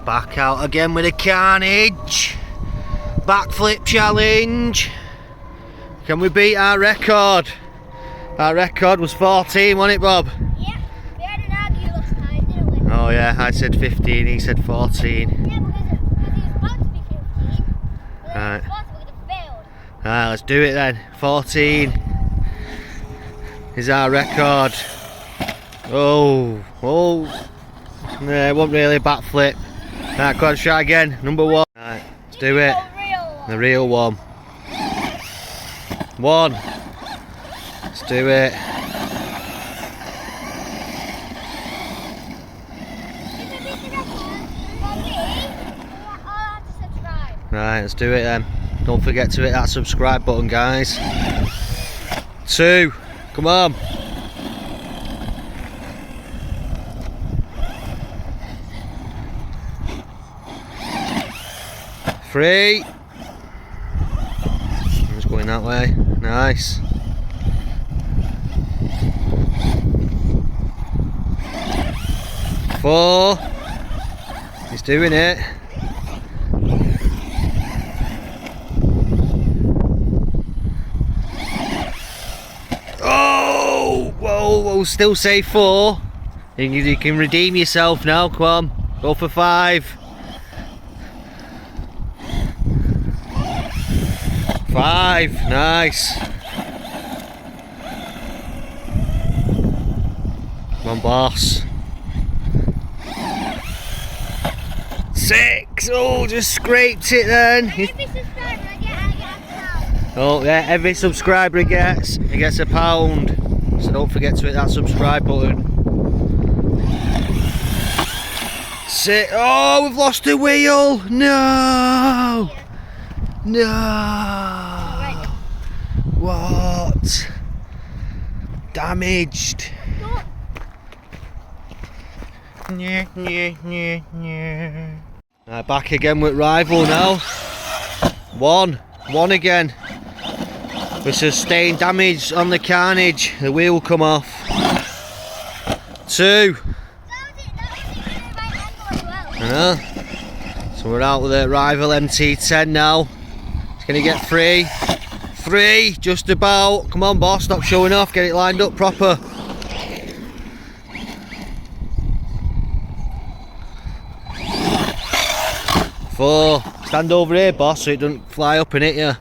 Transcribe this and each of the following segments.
Back out again with a Carnage. Backflip challenge. Can we beat our record? Our record was 14, wasn't it, Bob? Yeah, we had an argue last time, didn't we? Oh yeah, I said 15, he said 14. Yeah, because he was about to be 15, but then Right. he was would have failed. Right, let's do it then. 14 is our record. Oh. No, it wasn't really a backflip. Right, go on, try again. Number 1. Right, let's do it. The real one. 1. Let's do it. Right, let's do it then. Don't forget to hit that subscribe button, guys. 2. Come on. 3. Just going that way. Nice. 4. He's doing it. 'Whoa, still say 4. You can redeem yourself now, come on. Go for 5. 5, nice. Come on, boss. 6, oh, just scraped it then. Oh yeah, every subscriber he gets a £1. So don't forget to hit that subscribe button. 6, oh, we've lost a wheel. No. No. What? Damaged. Right, back again with rival now. 1 again. We sustained damage on the Carnage. The wheel come off. 2. So we're out with the rival MT10 now. It's gonna get 3. 3, just about. Come on, boss, stop showing off. Get it lined up proper. 4. Stand over here, boss, so it doesn't fly up and hit you.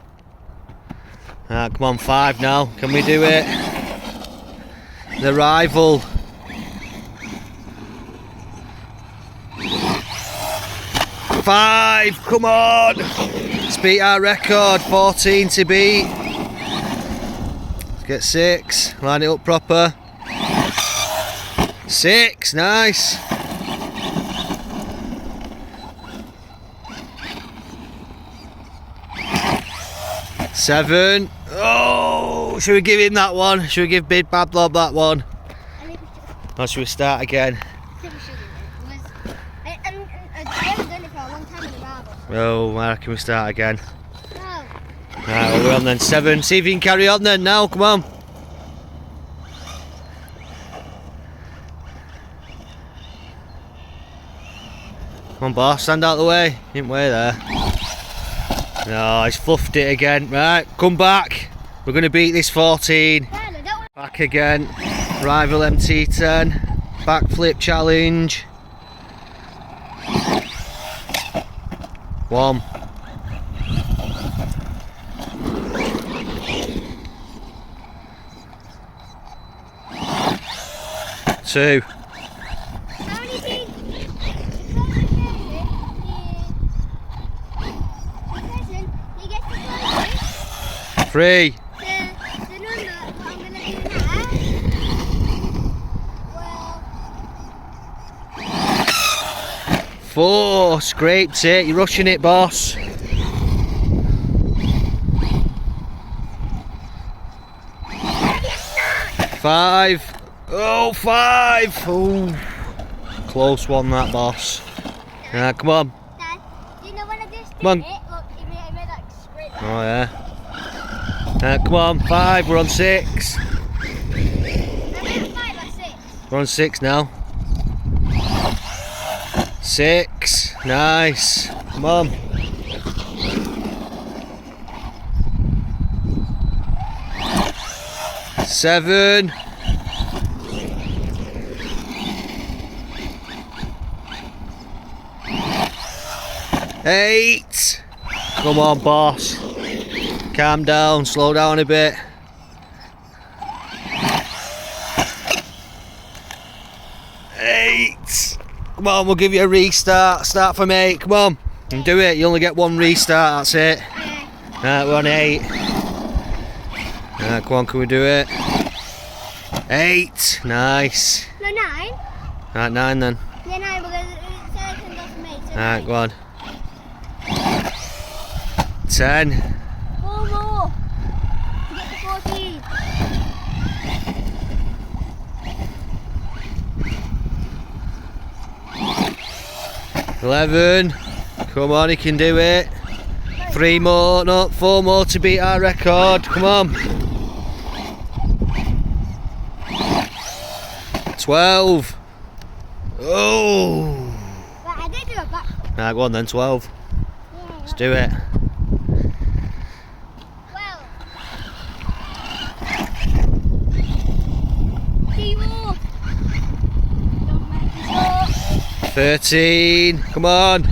Right, come on, 5 now. Can we do it? The rival. 5, come on. Let's beat our record. 14 to beat. Let's get 6. Line it up proper. 6, nice. 7. Oh, should we give him that one? Should we give BigBadBob that one? Or should we start again? Oh, I reckon we start again. Right, well, we're on then. 7. See if you can carry on then now. Come on. Come on, boss. Stand out of the way. Didn't wait there. No, he's fluffed it again. Right, come back. We're going to beat this 14. Back again. Rival MT10. Backflip challenge. 1. 2. 3. 4. Scraped it. You're rushing it, boss. 5. Oh, 5. Oh, close one, that, boss. Come on. Dad, do you know when I just Come on. did it? Look, it made that scrape. Oh yeah. Come on, 5. We're on 6. I'm at 5 or 6. We're on 6 now. 6. Nice. Come on. Seven. Eight. Come on, boss. Calm down, slow down a bit. Eight. Come on, we'll give you a restart. Start from 8. Come on. And do it. You only get one restart, that's it. Right, we're on 8. Right, come on, can we do it? 8. Nice. No, 9. Right, 9 then. Yeah, 9 because it says it can go from 8 to Right, 9. go on. 10. 4 more. To get to 14. 11. Come on, he can do it. 3 more, no, 4 more to beat our record. Come on. 12. Oh. Right, I did do a back. Right, go on then, 12. Yeah, Let's do it. 12. 3 more. Don't make me stop. 13. Come on.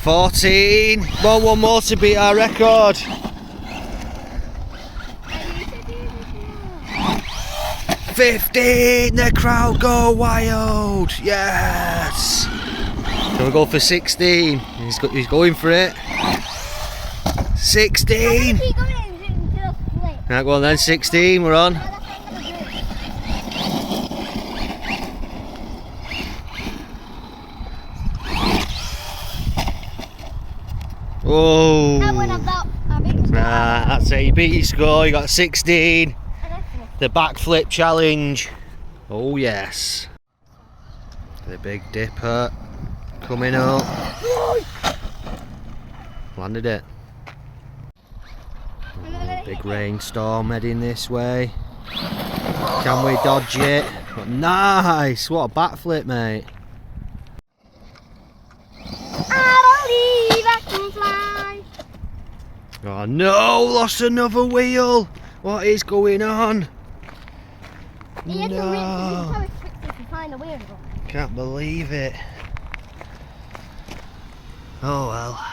14. Come on, 1 more to beat our record. 15. The crowd go wild. Yes. Can we go for 16? He's going for it. 16. Keep going until split. Right, go on then. 16. We're on. That's what I'm gonna do. Oh. That one about our biggest Nah, that's it. You beat your score. You got 16. one. The backflip challenge. Oh yes. The Big Dipper coming up. Landed it. Oh, big rainstorm heading this way. Can we dodge it? But nice. What a backflip, mate. I believe I can fly. Oh no, lost another wheel. What is going on? He had to No. rinse quickly to find the wheel. Can't believe it. Oh well.